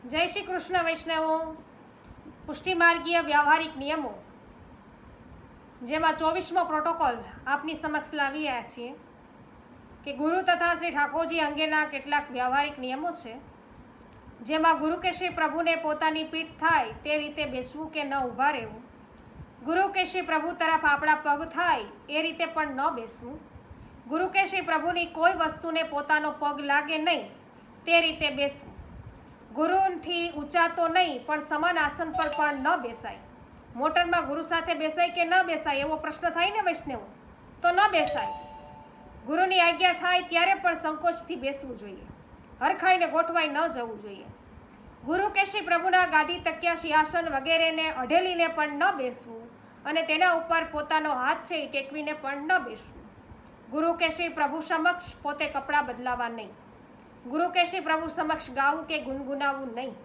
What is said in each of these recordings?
જય શ્રી કૃષ્ણ વૈષ્ણવો। પુષ્ટિમાર્ગીય વ્યવહારિક નિયમો જેમાં 24મો પ્રોટોકોલ આપની સમક્ષ લાવી રહ્યા છીએ કે ગુરુ તથા શ્રી ઠાકોરજી અંગેના કેટલાક વ્યવહારિક નિયમો છે, જેમાં ગુરુ કે શ્રી પ્રભુને પોતાની પીઠ થાય તે રીતે બેસવું કે ન ઊભા રહેવું, ગુરુ કે શ્રી પ્રભુ તરફ આપણા પગ થાય એ રીતે પણ ન બેસવું, ગુરુ કે શ્રી પ્રભુની કોઈ વસ્તુને પોતાનો પગ લાગે નહીં તે રીતે બેસવું, ગુરુથી ઊંચા તો નહીં પણ સમાન આસન પર પણ ન બેસાય। મોટરમાં ગુરુ સાથે બેસાય કે ન બેસાય એવો પ્રશ્ન થાય ને વૈષ્ણવ, તો ન બેસાય। ગુરુની આજ્ઞા થાય ત્યારે પણ સંકોચથી બેસવું જોઈએ, હરખાઈને ગોઠવાઈ ન જવું જોઈએ। ગુરુ કે શ્રી પ્રભુના ગાદી, તકિયા, સિંહાસન વગેરેને અઢેલીને પણ ન બેસવું અને તેના ઉપર પોતાનો હાથ છે એ ટેકવીને પણ ન બેસવું। ગુરુ કે શ્રી પ્રભુ સમક્ષ પોતે કપડાં બદલાવા નહીં, ગુરુ કે શ્રી પ્રભુ સમક્ષ ગાવું કે ગુનગુનાવવું નહીં,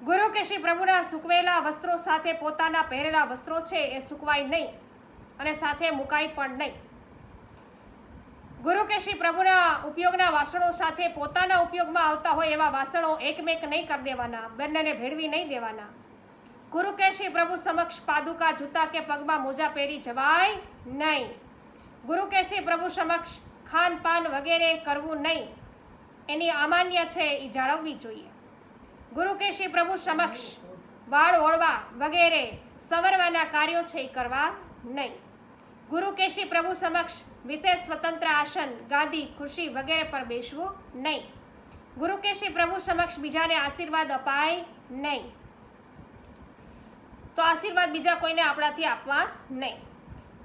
ગુરુ કે શ્રી પ્રભુના સૂકવેલા વસ્ત્રો સાથે પોતાના પહેરેલા વસ્ત્રો છે એ સૂકવાય નહીં અને સાથે મુકાય પણ નહીં। ગુરુ કે શ્રી પ્રભુના ઉપયોગના વાસણો સાથે પોતાના ઉપયોગમાં આવતા હોય એવા વાસણો એકમેક નહીં કરી દેવાના, બંનેને ભેળવી નહીં દેવાના। ગુરુ કે શ્રી પ્રભુ સમક્ષ પાદુકા, જૂતા કે પગમાં મોજા પહેરી જવાય નહીં। ગુરુ કે શ્રી પ્રભુ સમક્ષ ખાન પાન વગેરે કરવું નહીં, એની અમાન્ય છે એ જાળવવી જોઈએ। ગુરુ કે શ્રી પ્રભુ સમક્ષ વાળ ઓળવા વગેરે સવરવાના કાર્યો છે એ કરવા નહીં। ગુરુ કે શ્રી પ્રભુ સમક્ષ વિશેષ સ્વતંત્ર આસન, ગાદી, ખુરશી વગેરે પર બેસવું નહીં। ગુરુ કે શ્રી પ્રભુ સમક્ષ બીજાને આશીર્વાદ અપાય નહીં, તો આશીર્વાદ બીજા કોઈને આપણાથી આપવા નહીં।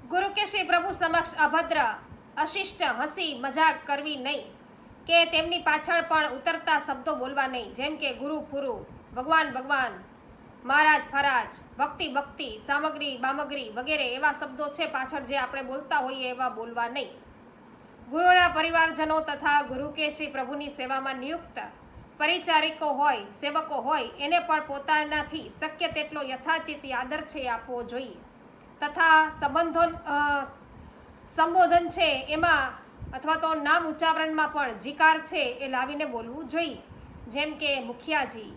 ગુરુ કે શ્રી પ્રભુ સમક્ષ અભદ્ર, અશિષ્ટ, હસી મજાક કરવી નહીં કે તેમની પાછળ પણ ઉતરતા શબ્દો બોલવા નહીં, જેમ કે ગુરુ ફુરુ, ભગવાન ભગવાન, મહારાજ ફરાજ, ભક્તિ ભક્તિ, સામગ્રી બામગ્રી વગેરે એવા શબ્દો છે પાછળ જે આપણે બોલતા હોઈએ એવા બોલવા નહીં। ગુરુના પરિવારજનો તથા ગુરુ કે શ્રી પ્રભુની સેવામાં નિયુક્ત પરિચારિકો હોય, સેવકો હોય એને પણ પોતાનાથી શક્ય તેટલો યથાચિત આદર છે આપવો જોઈએ, તથા સંબોધન છે એમાં અથવા તો નામ ઉચ્ચારણમાં પણ જીકાર છે એ લાવીને બોલવું જોઈએ, જેમ કે મુખિયાજી,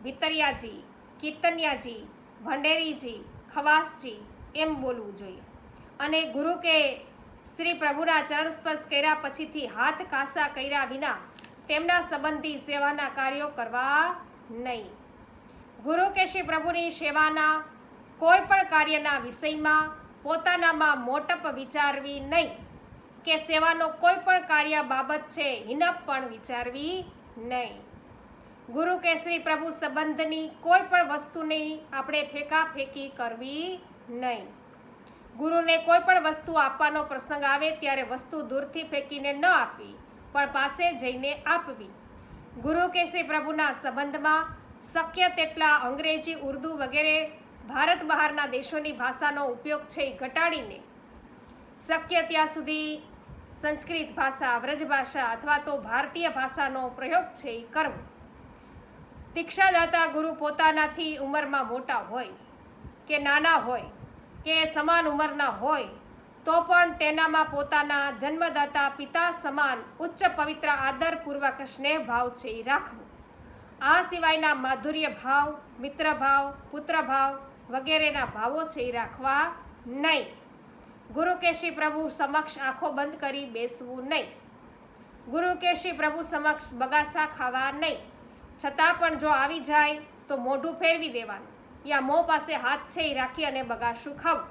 ભીતરિયાજી, કીર્તનિયાજી, ભંડેરીજી, ખવાસજી એમ બોલવું જોઈએ। અને ગુરુ કે શ્રી પ્રભુના ચરણ સ્પર્શ કર્યા પછીથી હાથ કાસા કર્યા વિના તેમના સંબંધી સેવાના કાર્યો કરવા નહીં। ગુરુ કે શ્રી પ્રભુની સેવાના કોઈ પણ કાર્યના વિષયમાં પોતાનામાં મોટપ વિચારવી નહીં કે સેવાનો કોઈ પણ કાર્ય બાબત છે હિનપ પણ વિચારવી નહીં। ગુરુ કે શ્રી પ્રભુ સંબંધની કોઈ પણ વસ્તુની આપણે ફેંકાફેંકી કરવી નહીં। ગુરુને કોઈ પણ વસ્તુ આપવાનો પ્રસંગ આવે ત્યારે વસ્તુ દૂરથી ફેંકીને ન આપવી પણ પાસે જઈને આપવી। ગુરુ કે શ્રી પ્રભુના સંબંધમાં શક્ય તેટલા અંગ્રેજી, ઉર્દૂ વગેરે ભારત બહારના દેશોની ભાષાનો ઉપયોગ છે એ ઘટાડીને શક્ય ત્યાં સુધી સંસ્કૃત ભાષા, વ્રજ ભાષા અથવા તો ભારતીય ભાષાનો પ્રયોગ છે એ કરવો। દીક્ષાદાતા ગુરુ પોતાનાથી ઉંમરમાં મોટા હોય કે નાના હોય કે સમાન ઉંમરના હોય તો પણ તેનામાં પોતાના જન્મદાતા પિતા સમાન ઉચ્ચ પવિત્ર આદરપૂર્વક સ્નેહ ભાવ છે એ રાખવો। આ સિવાયના માધુર્ય ભાવ, મિત્ર ભાવ, પુત્ર ભાવ વગેરેના ભાવો છે એ રાખવા નહીં। ગુરુ કે શ્રી પ્રભુ સમક્ષ આંખો બંધ કરી બેસવું નહીં। ગુરુ કે શ્રી પ્રભુ સમક્ષ બગાસા ખાવા નહીં, છતાં પણ જો આવી જાય તો મોઢું ફેરવી દેવાનું યા મોં પાસે હાથ છે એ રાખી અને બગાસું ખાવું।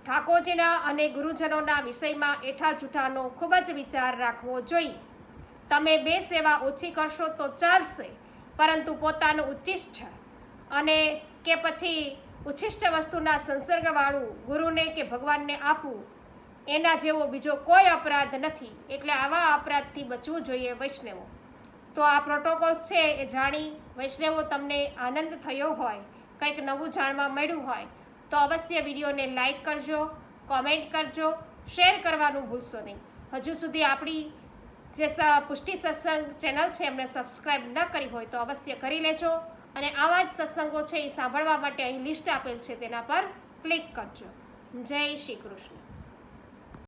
ઠાકોરજીના અને ગુરુજનોના વિષયમાં એઠા જૂઠાનો ખૂબ જ વિચાર રાખવો જોઈએ। તમે બે સેવા ઓછી કરશો તો ચાલશે, પરંતુ પોતાનું ઉચ્ચિષ્ટ અને કે પછી ઉચ્છિષ્ટ વસ્તુના સંસર્ગવાળું ગુરુને કે ભગવાનને આપવું એના જેવો બીજો કોઈ અપરાધ નથી, એટલે આવા અપરાધથી બચવું જોઈએ વૈષ્ણવો। તો આ પ્રોટોકોલ્સ છે એ જાણી વૈષ્ણવો તમને આનંદ થયો હોય, કંઈક નવું જાણવા મળ્યું હોય તો અવશ્ય વિડીયોને લાઈક કરજો, કોમેન્ટ કરજો, શેર કરવાનું ભૂલશો નહીં। હજુ સુધી આપણી જે પુષ્ટિ સત્સંગ ચેનલ છે એમને સબસ્ક્રાઈબ ન કરી હોય તો અવશ્ય કરી લેજો અને આવા જ સત્સંગો છે એ સાંભળવા માટે અહીં લિસ્ટ આપેલ છે તેના પર ક્લિક કરજો। જય શ્રી કૃષ્ણ।